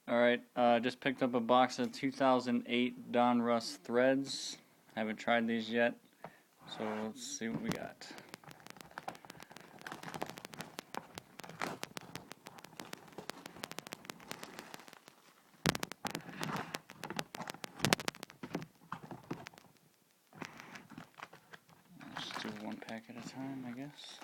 Alright, just picked up a box of 2008 Donruss Threads. Haven't tried these yet, so let's see what we got. Let's do one pack at a time, I guess.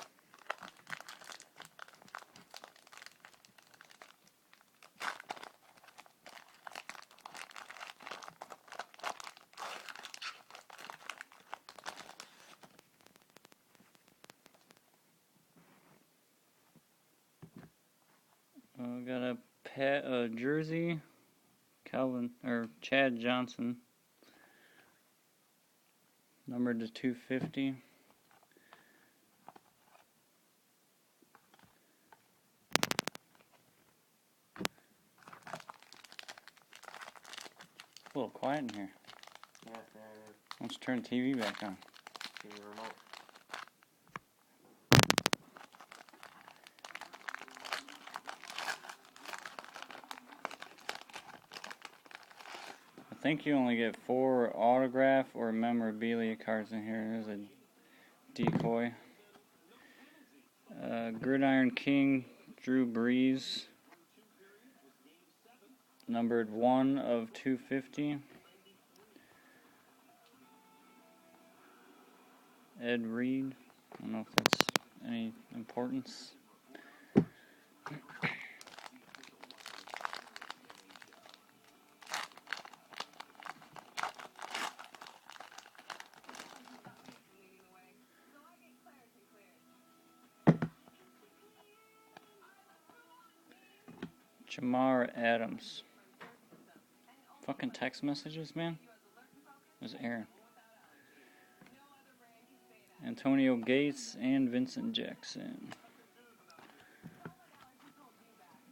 Got a jersey, Chad Johnson, numbered to 250. A little quiet in here. Yeah, Let's turn the TV back on. TV remote. I think you only get 4 autograph or memorabilia cards in here. There's a decoy. Gridiron King, Drew Brees, numbered 1 of 250. Ed Reed, I don't know if that's any importance. Jamar Adams. Fucking text messages, man. There's Aaron. Antonio Gates and Vincent Jackson.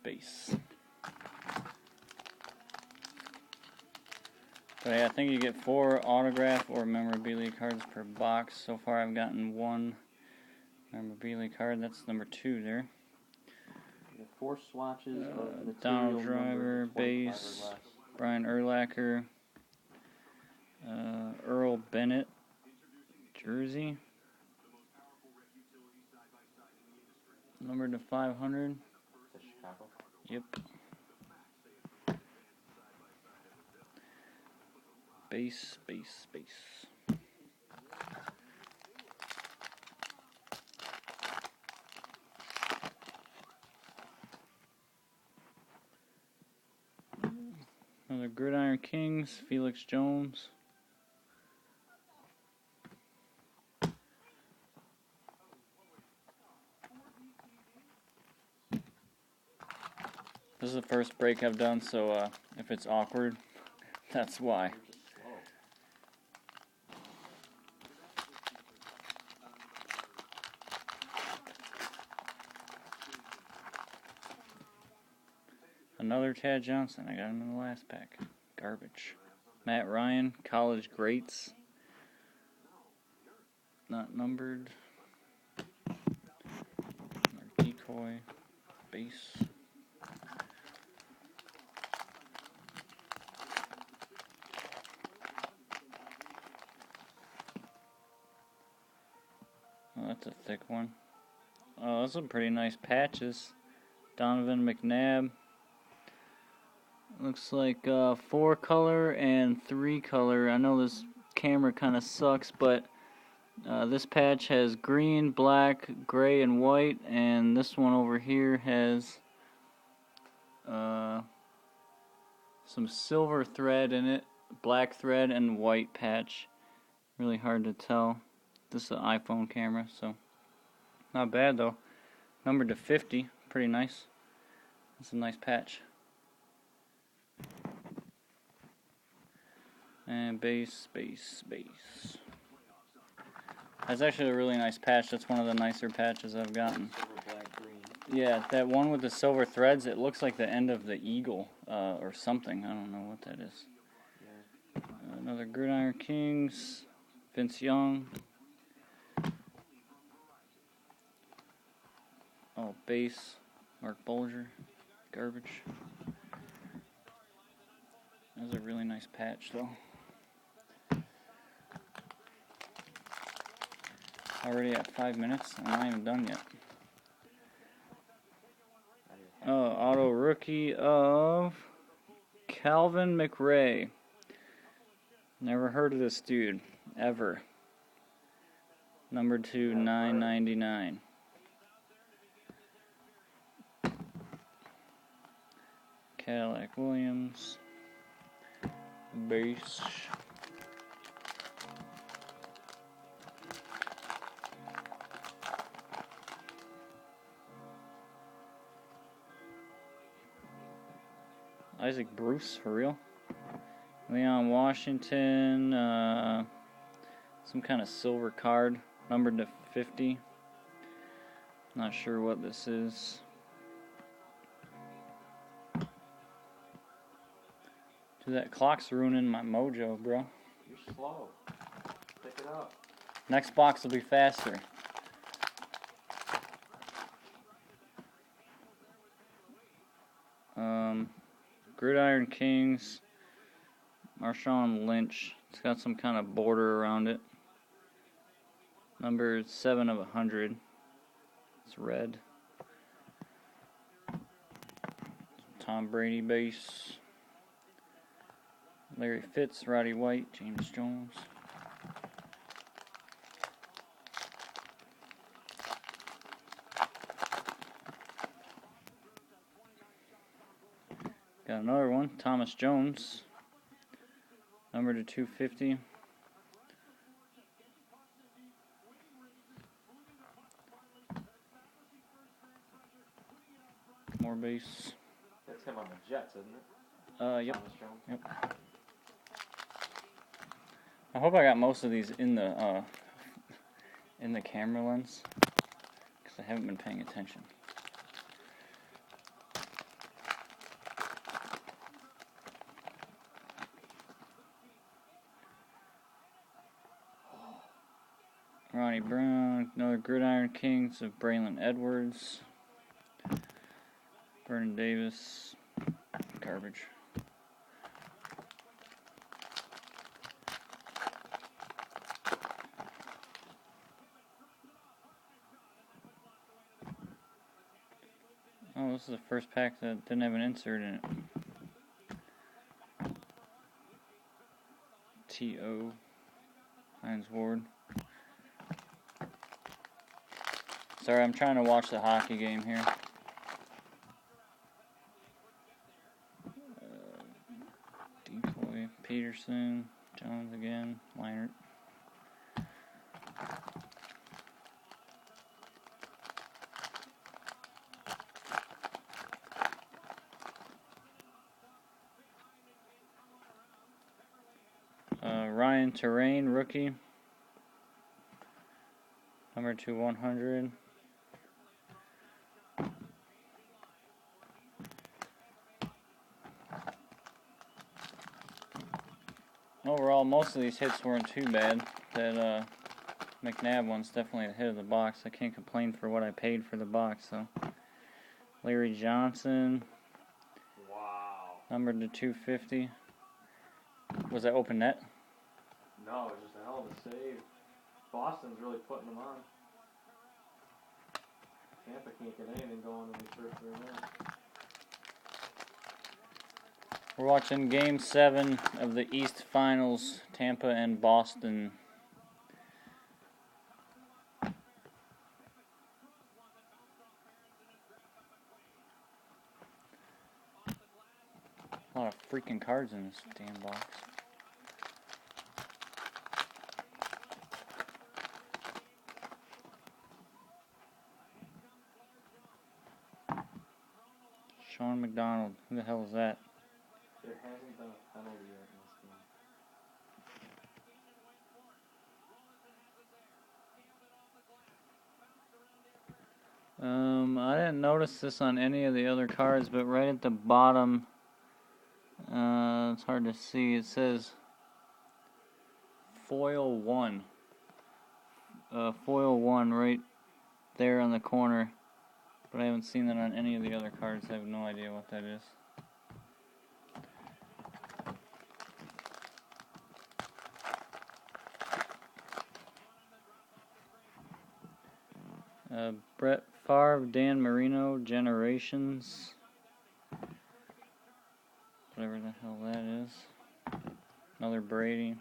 Base. But yeah, I think you get 4 autograph or memorabilia cards per box. So far I've gotten 1 memorabilia card. That's number 2 there. 4 swatches of Donald Driver, base, Brian Urlacher, Earl Bennett, jersey, numbered to 500. Is it Chicago? Yep. Base. Another Gridiron Kings, Felix Jones. This is the first break I've done, so if it's awkward, that's why. Another Chad Johnson. I got him in the last pack. Garbage. Matt Ryan, college greats. Not numbered. Another decoy. Base. Oh, that's a thick one. Oh, those are pretty nice patches. Donovan McNabb. Looks like 4 color and 3 color. I know this camera kind of sucks, but this patch has green, black, gray, and white, and this one over here has some silver thread in it, black thread, and white patch. Really hard to tell. This is an iPhone camera, so not bad though. Numbered to 50, pretty nice. That's a nice patch. And base. That's actually a really nice patch. That's one of the nicer patches I've gotten. Silver, black, green. Yeah, that one with the silver threads, it looks like the end of the eagle or something. I don't know what that is. Yeah. Another Gridiron Kings, Vince Young. Oh, base, Mark Bolger, garbage. That was a really nice patch, though. Already at 5 minutes, and I'm not even done yet. Auto rookie of Calvin McRae. Never heard of this dude, ever. Number 2, $9.99. Cadillac Williams. Base. Isaac Bruce, for real. Leon Washington, some kind of silver card, numbered to 50. Not sure what this is. Dude, that clock's ruining my mojo, bro. You're slow. Pick it up. Next box will be faster. Gridiron Kings, Marshawn Lynch. It's got some kind of border around it. Number 7 of 100. It's red. Tom Brady base. Larry Fitz, Roddy White, James Jones. Got another one, Thomas Jones, number to 250. More base. That's him on the Jets, isn't it? Yep. Thomas Jones. Yep. I hope I got most of these in the camera lens, because I haven't been paying attention. Ronnie Brown, another Gridiron Kings of Braylon Edwards. Vernon Davis, garbage. Oh, this is the first pack that didn't have an insert in it. T.O. Hines Ward. Sorry, I'm trying to watch the hockey game here. Decoy, Peterson, Jones again, Leinert. Ryan Terrain, rookie. Number 2/100. Overall, most of these hits weren't too bad. That McNabb one's definitely the hit of the box. I can't complain for what I paid for the box, though. Larry Johnson. Wow. Numbered to 250. Was that open net? No, it's just a hell of a save. Boston's really putting them on. Tampa can't get anything going in the first 3 minutes. We're watching Game 7 of the East Finals, Tampa and Boston. A lot of freaking cards in this damn box. Sean McDonald, who the hell is that? There hasn't been a penalty yet in this game. I didn't notice this on any of the other cards, but right at the bottom, it's hard to see, it says Foil 1. Foil 1 right there on the corner, but I haven't seen that on any of the other cards. I have no idea what that is. Brett Favre, Dan Marino, Generations. Whatever the hell that is. Another Brady.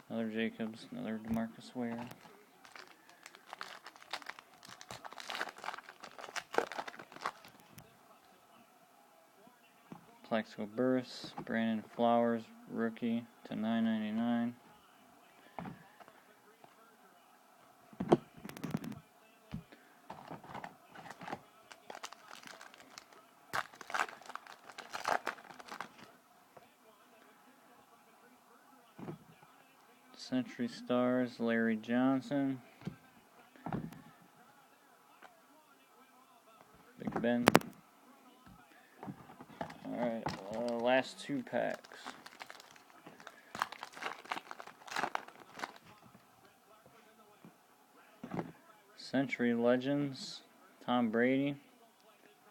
Another Jacobs. Another DeMarcus Ware. Plaxico Burress. Brandon Flowers, rookie to $9.99. Century Stars, Larry Johnson. Big Ben. Alright, last 2 packs. Century Legends, Tom Brady.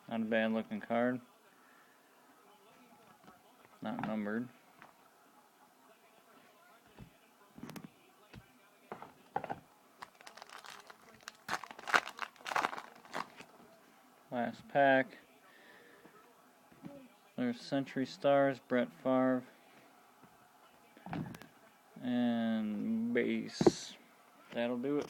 Not a bad looking card. Not numbered. Last pack. There's Century Stars, Brett Favre. And base. That'll do it.